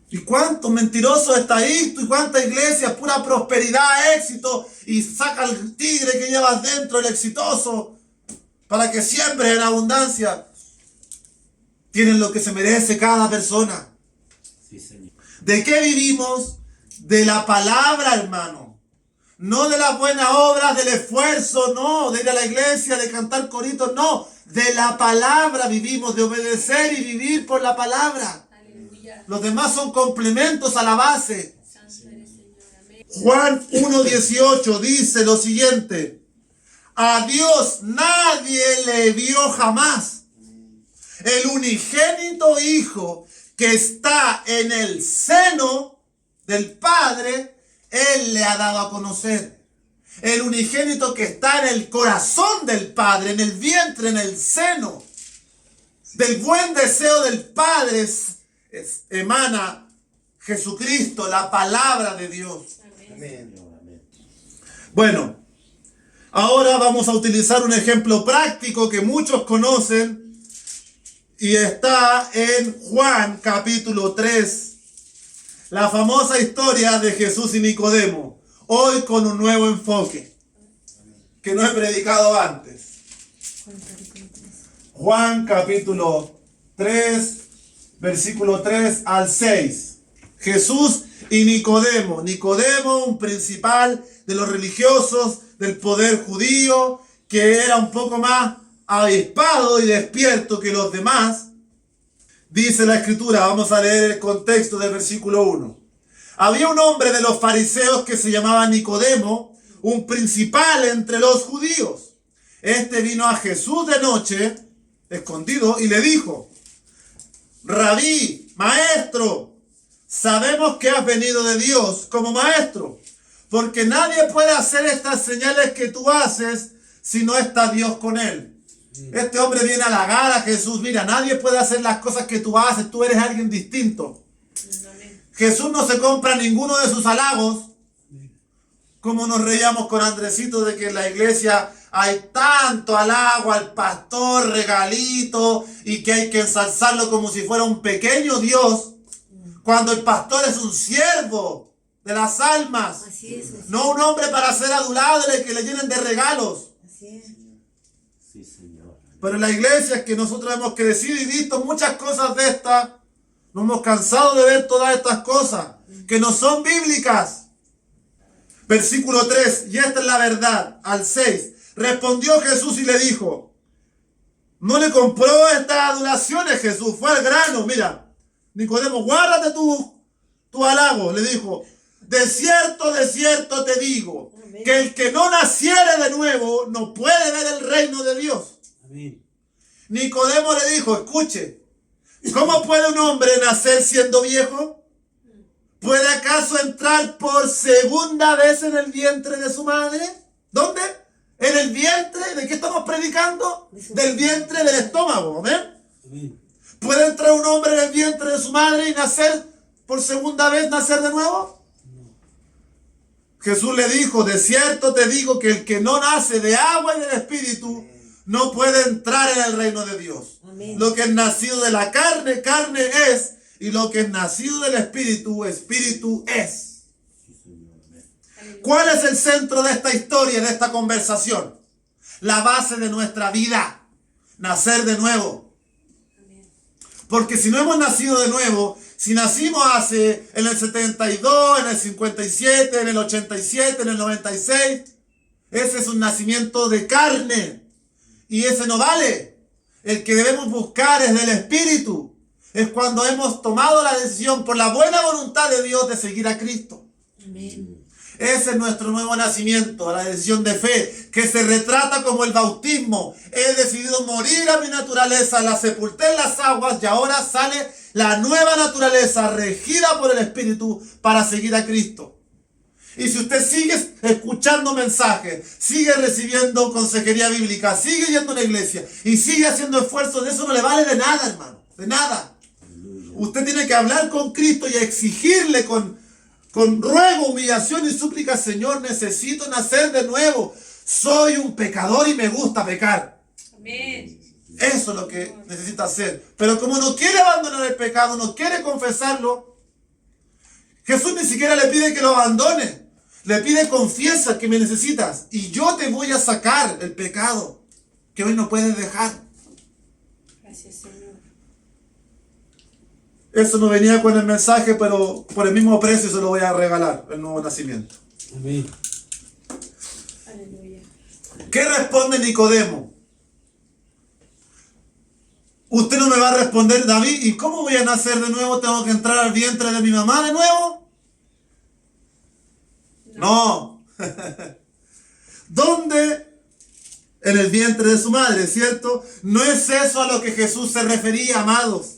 ¿Y cuántos mentirosos está ahí? ¿Y cuánta iglesia? Pura prosperidad, éxito. Y saca el tigre que llevas dentro, el exitoso, para que siempre en abundancia. Tienen lo que se merece cada persona.
Sí, Señor.
¿De qué vivimos? De la palabra, hermano. No de las buenas obras, del esfuerzo, no. De ir a la iglesia, de cantar coritos, no. De la palabra vivimos, de obedecer y vivir por la palabra.
Aleluya.
Los demás son complementos a la base.
Santo eres, Señor. Amén.
Juan 1:18 dice lo siguiente: a Dios nadie le vio jamás. El unigénito Hijo que está en el seno del Padre, Él le ha dado a conocer. El unigénito que está en el corazón del Padre, en el vientre, en el seno del buen deseo del Padre, emana Jesucristo, la palabra de Dios.
Amén. Amén.
Bueno, ahora vamos a utilizar un ejemplo práctico que muchos conocen y está en Juan capítulo 3, la famosa historia de Jesús y Nicodemo, hoy con un nuevo enfoque que no he predicado antes. Juan capítulo 3, versículo 3 al 6. Jesús y Nicodemo. Nicodemo, un principal de los religiosos del poder judío, que era un poco más avispado y despierto que los demás. Dice la escritura, vamos a leer el contexto del versículo 1. Había un hombre de los fariseos que se llamaba Nicodemo, un principal entre los judíos. Este vino a Jesús de noche, escondido, y le dijo: Rabí, maestro, sabemos que has venido de Dios como maestro, porque nadie puede hacer estas señales que tú haces si no está Dios con él. Este hombre viene a halagar a Jesús. Mira, nadie puede hacer las cosas que tú haces, tú eres alguien distinto.
Amén.
Jesús no se compra ninguno de sus halagos, como nos reíamos con Andresito de que en la iglesia hay tanto halago al pastor, regalito, y que hay que ensalzarlo como si fuera un pequeño Dios, cuando el pastor es un siervo de las almas,
Así es.
no un hombre para ser adulado y que le llenen de regalos.
Así es.
Sí, Señor.
Pero en la iglesia es que nosotros hemos crecido y visto muchas cosas de estas, nos hemos cansado de ver todas estas cosas que no son bíblicas. Versículo 3, y esta es la verdad, al 6. Respondió Jesús y le dijo, no le compró estas adulaciones Jesús, fue al grano. Mira, Nicodemo, guárdate tu halago, le dijo. De cierto te digo,
Amén.
que el que no naciere de nuevo no puede ver el reino de Dios.
Amén.
Nicodemo le dijo, escuche, ¿cómo puede un hombre nacer siendo viejo? ¿Puede acaso entrar por segunda vez en el vientre de su madre? ¿Dónde? ¿En el vientre? ¿De qué estamos predicando? Del vientre del estómago, ¿ven?
Amén.
¿Puede entrar un hombre en el vientre de su madre y nacer por segunda vez, nacer de nuevo? Jesús le dijo, de cierto te digo que el que no nace de agua y del Espíritu no puede entrar en el reino de Dios.
Amén.
Lo que es nacido de la carne, carne es, y lo que es nacido del Espíritu, Espíritu es.
Sí, Señor. Amén.
¿Cuál es el centro de esta historia, de esta conversación? La base de nuestra vida, nacer de nuevo. Porque si no hemos nacido de nuevo, si nacimos en el 72, en el 57, en el 87, en el 96, ese es un nacimiento de carne. Y ese no vale. el que debemos buscar es del Espíritu. Es cuando hemos tomado la decisión por la buena voluntad de Dios de seguir a Cristo.
Amén.
Ese es nuestro nuevo nacimiento, la decisión de fe, que se retrata como el bautismo. He decidido morir a mi naturaleza, la sepulté en las aguas y ahora sale la nueva naturaleza regida por el Espíritu para seguir a Cristo. Y si usted sigue escuchando mensajes, sigue recibiendo consejería bíblica, sigue yendo a una iglesia y sigue haciendo esfuerzos, eso no le vale de nada, hermano, de nada. Usted tiene que hablar con Cristo y exigirle con ruego, humillación y súplica: Señor, necesito nacer de nuevo. Soy un pecador y me gusta pecar.
Amén.
Eso es lo que necesita hacer. Pero como no quiere abandonar el pecado, no quiere confesarlo, Jesús ni siquiera le pide que lo abandone. Le pide: confiesa que me necesitas y yo te voy a sacar el pecado que hoy no puedes dejar.
Gracias, Señor.
Eso no venía con el mensaje, pero por el mismo precio se lo voy a regalar, el nuevo nacimiento.
Amén.
Aleluya.
¿Qué responde Nicodemo? Usted no me va a responder: David, ¿y cómo voy a nacer de nuevo? ¿Tengo que entrar al vientre de mi mamá de nuevo? No. ¿Dónde? En el vientre de su madre, ¿cierto? No es eso a lo que Jesús se refería, amados.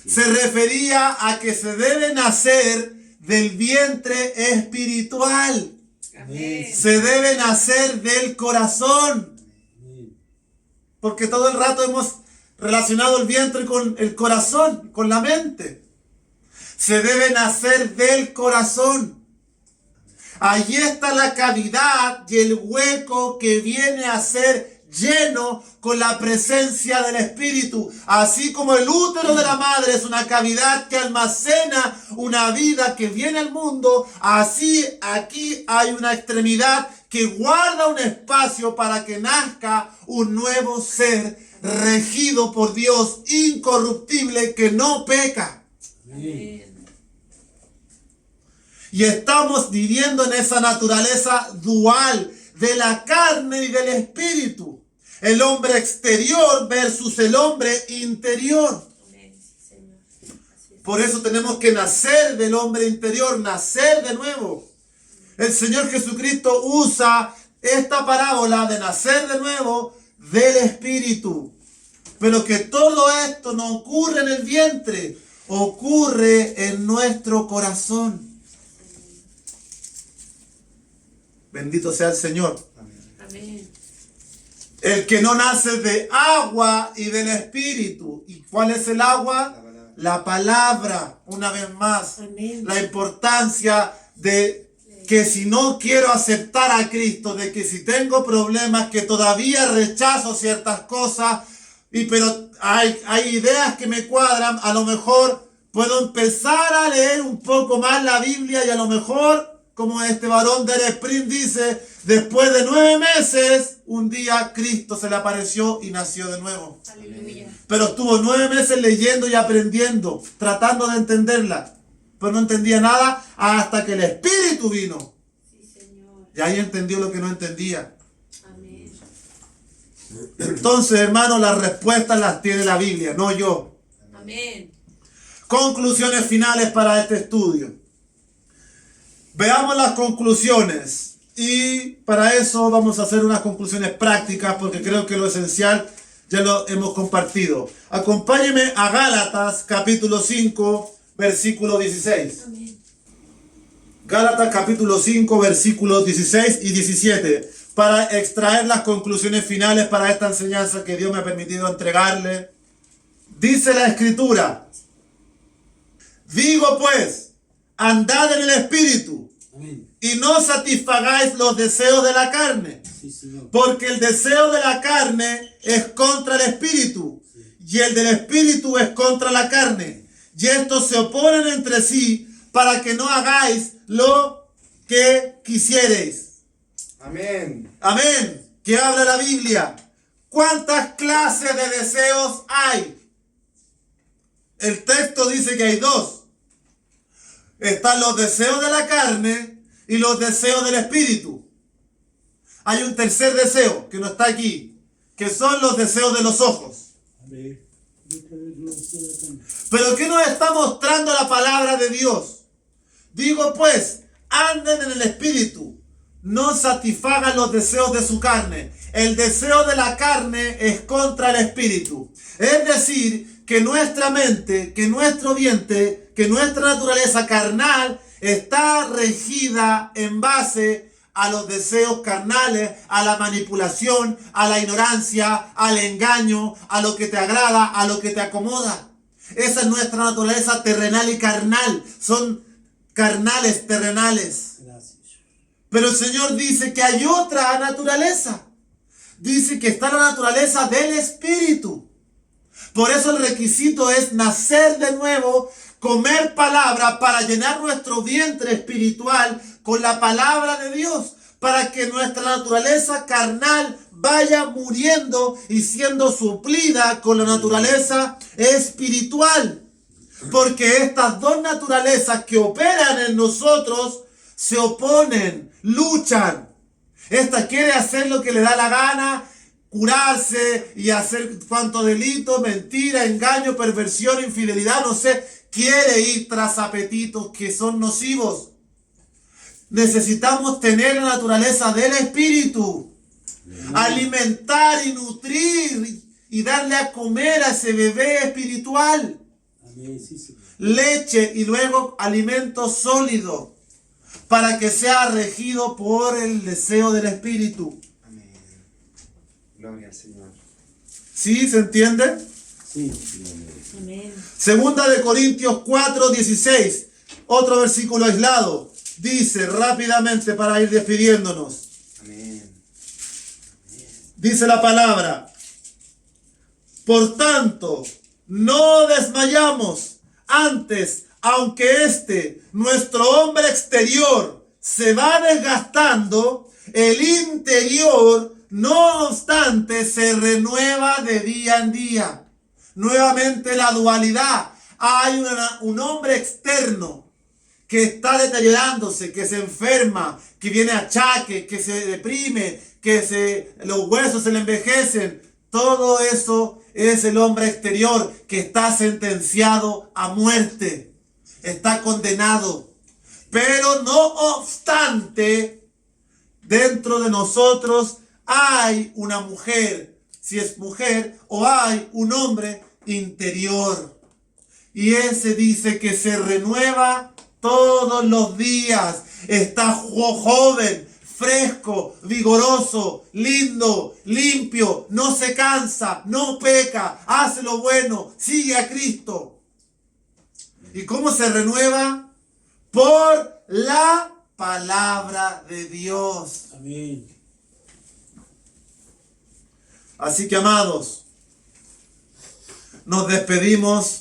Se refería a que se debe nacer del vientre espiritual.
Amén.
Se debe nacer del corazón. Porque todo el rato hemos relacionado el vientre con el corazón, con la mente. Se debe nacer del corazón. Allí está la cavidad y el hueco que viene a ser lleno con la presencia del Espíritu. Así como el útero de la madre es una cavidad que almacena una vida que viene al mundo, así aquí hay una extremidad que guarda un espacio para que nazca un nuevo ser regido por Dios, incorruptible, que no peca.
Amén.
Y estamos viviendo en esa naturaleza dual de la carne y del espíritu. El hombre exterior versus el hombre interior.
Amén, sí, Señor. Así es.
Por eso tenemos que nacer del hombre interior, nacer de nuevo. El Señor Jesucristo usa esta parábola de nacer de nuevo del espíritu. Pero que todo esto no ocurre en el vientre, ocurre en nuestro corazón. Bendito sea el Señor.
Amén.
El que no nace de agua y del Espíritu. ¿Y cuál es el agua? La palabra. Una vez más.
Amén.
La importancia de que si no quiero aceptar a Cristo, de que si tengo problemas, que todavía rechazo ciertas cosas, pero hay ideas que me cuadran, a lo mejor puedo empezar a leer un poco más la Biblia y a lo mejor, como este varón de Spring dice, después de 9 meses, un día Cristo se le apareció y nació de nuevo.
Aleluya.
Pero estuvo 9 meses leyendo y aprendiendo, tratando de entenderla. Pero no entendía nada hasta que el Espíritu vino.
Sí, Señor.
Y ahí entendió lo que no entendía.
Amén.
Entonces, hermanos, las respuestas las tiene la Biblia, no yo.
Amén.
Conclusiones finales para este estudio. Veamos las conclusiones. Y para eso vamos a hacer unas conclusiones prácticas, porque creo que lo esencial ya lo hemos compartido. Acompáñeme a Gálatas capítulo 5, versículo 16.
Amén.
Gálatas capítulo 5, versículos 16 y 17. Para extraer las conclusiones finales para esta enseñanza que Dios me ha permitido entregarle. Dice la Escritura: digo pues, andad en el Espíritu,
Amén.
y no satisfagáis los deseos de la carne.
Sí, Señor.
Porque el deseo de la carne es contra el Espíritu, y el del Espíritu es contra la carne. Y estos se oponen entre sí para que no hagáis lo que quisiereis.
Amén.
Amén. ¿Qué habla la Biblia? ¿Cuántas clases de deseos hay? El texto dice que hay 2. Están los deseos de la carne y los deseos del Espíritu. Hay un tercer deseo que no está aquí, que son los deseos de los ojos. Pero ¿qué nos está mostrando la palabra de Dios? Digo pues, anden en el Espíritu, no satisfagan los deseos de su carne. El deseo de la carne es contra el Espíritu. Es decir, que nuestra mente, que nuestro vientre, que nuestra naturaleza carnal está regida en base a los deseos carnales, a la manipulación, a la ignorancia, al engaño, a lo que te agrada, a lo que te acomoda. Esa es nuestra naturaleza terrenal y carnal. Son carnales, terrenales. Pero el Señor dice que hay otra naturaleza. Dice que está la naturaleza del Espíritu. Por eso el requisito es nacer de nuevo, comer palabra para llenar nuestro vientre espiritual con la palabra de Dios, para que nuestra naturaleza carnal vaya muriendo y siendo suplida con la naturaleza espiritual. Porque estas dos naturalezas que operan en nosotros se oponen, luchan. Esta quiere hacer lo que le da la gana, curarse y hacer cuanto delito, mentira, engaño, perversión, infidelidad, no sé, quiere ir tras apetitos que son nocivos. Necesitamos tener la naturaleza del Espíritu, alimentar y nutrir y darle a comer a ese bebé espiritual. Leche y luego alimento sólido para que sea regido por el deseo del Espíritu.
Amén. Gloria al Señor.
¿Sí? ¿Se entiende?
Sí.
Amén.
Segunda de Corintios 4:16, otro versículo aislado. Dice rápidamente para ir despidiéndonos.
Amén.
Dice la palabra: por tanto, no desmayamos. Antes, aunque nuestro hombre exterior, se va desgastando, el interior, no obstante, se renueva de día en día. Nuevamente la dualidad. Hay un hombre externo que está deteriorándose, que se enferma, que viene achaque, que se deprime, los huesos se le envejecen. Todo eso es el hombre exterior que está sentenciado a muerte, está condenado. Pero no obstante, dentro de nosotros hay una mujer, si es mujer, o hay un hombre interior. Y ese dice que se renueva todos los días. Está joven, fresco, vigoroso, lindo, limpio, no se cansa, no peca, hace lo bueno, sigue a Cristo. ¿Y cómo se renueva? Por la palabra de Dios.
Amén.
Así que, amados, nos despedimos.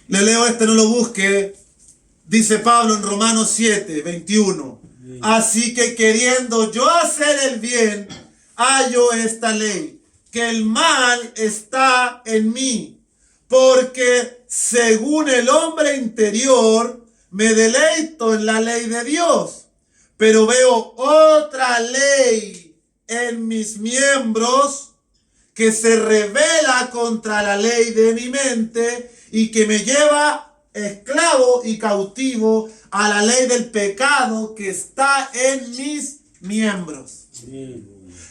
Le leo no lo busque. Dice Pablo en Romanos 7:21. Así que queriendo yo hacer el bien, hallo esta ley, que el mal está en mí, porque según el hombre interior, me deleito en la ley de Dios, pero veo otra ley en mis miembros que se rebela contra la ley de mi mente y que me lleva esclavo y cautivo a la ley del pecado que está en mis miembros.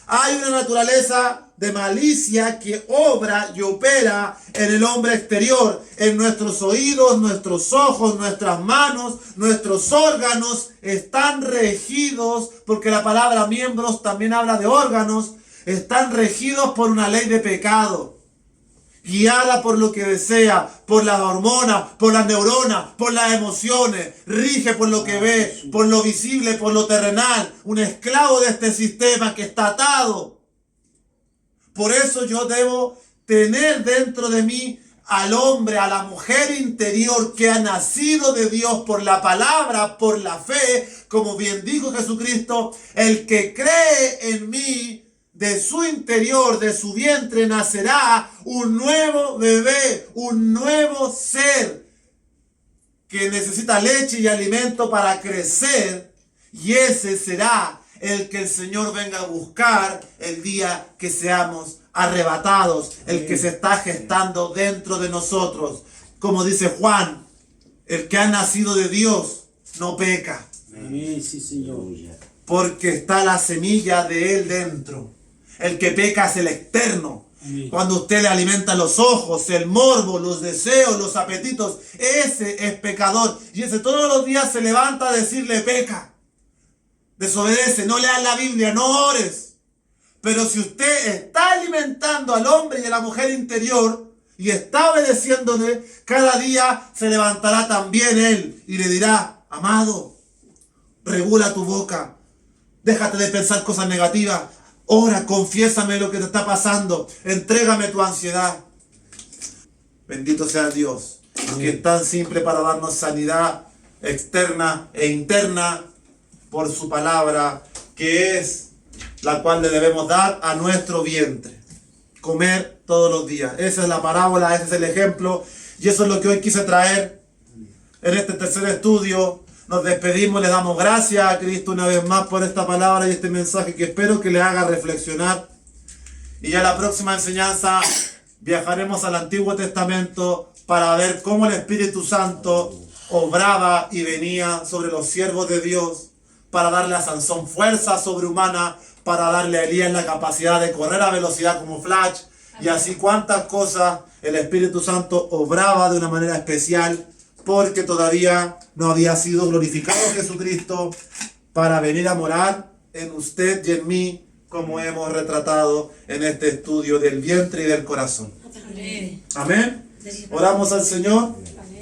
Hay una naturaleza de malicia que obra y opera en el hombre exterior, en nuestros oídos, nuestros ojos, nuestras manos, nuestros órganos están regidos, porque la palabra miembros también habla de órganos, están regidos por una ley de pecado. Guiada por lo que desea, por las hormonas, por las neuronas, por las emociones, rige por lo que ve, por lo visible, por lo terrenal, un esclavo de este sistema que está atado. Por eso yo debo tener dentro de mí al hombre, a la mujer interior que ha nacido de Dios por la palabra, por la fe, como bien dijo Jesucristo, el que cree en mí, de su interior, de su vientre, nacerá un nuevo bebé, un nuevo ser que necesita leche y alimento para crecer, y ese será el que el Señor venga a buscar el día que seamos arrebatados, el que se está gestando dentro de nosotros. Como dice Juan, el que ha nacido de Dios no peca,
Amén, sí, Señor.
porque está la semilla de Él dentro. El que peca es el externo.
Amén.
Cuando usted le alimenta los ojos, el morbo, los deseos, los apetitos, ese es pecador. Y ese todos los días se levanta a decirle peca. Desobedece, no leas la Biblia, no ores. Pero si usted está alimentando al hombre y a la mujer interior y está obedeciéndole, cada día se levantará también él y le dirá, amado, regula tu boca, déjate de pensar cosas negativas, ora, confiésame lo que te está pasando, entrégame tu ansiedad. Bendito sea Dios, que es tan simple para darnos sanidad externa e interna por su palabra, que es la cual le debemos dar a nuestro vientre. Comer todos los días. Esa es la parábola, ese es el ejemplo. Y eso es lo que hoy quise traer en este tercer estudio. Nos despedimos, le damos gracias a Cristo una vez más por esta palabra y este mensaje que espero que le haga reflexionar. Y ya la próxima enseñanza viajaremos al Antiguo Testamento para ver cómo el Espíritu Santo obraba y venía sobre los siervos de Dios para darle a Sansón fuerza sobrehumana, para darle a Elías la capacidad de correr a velocidad como Flash, y así cuántas cosas el Espíritu Santo obraba de una manera especial, porque todavía no había sido glorificado Jesucristo para venir a morar en usted y en mí, como hemos retratado en este estudio del vientre y del corazón.
Amén.
Amén. Oramos al Señor.
Amén.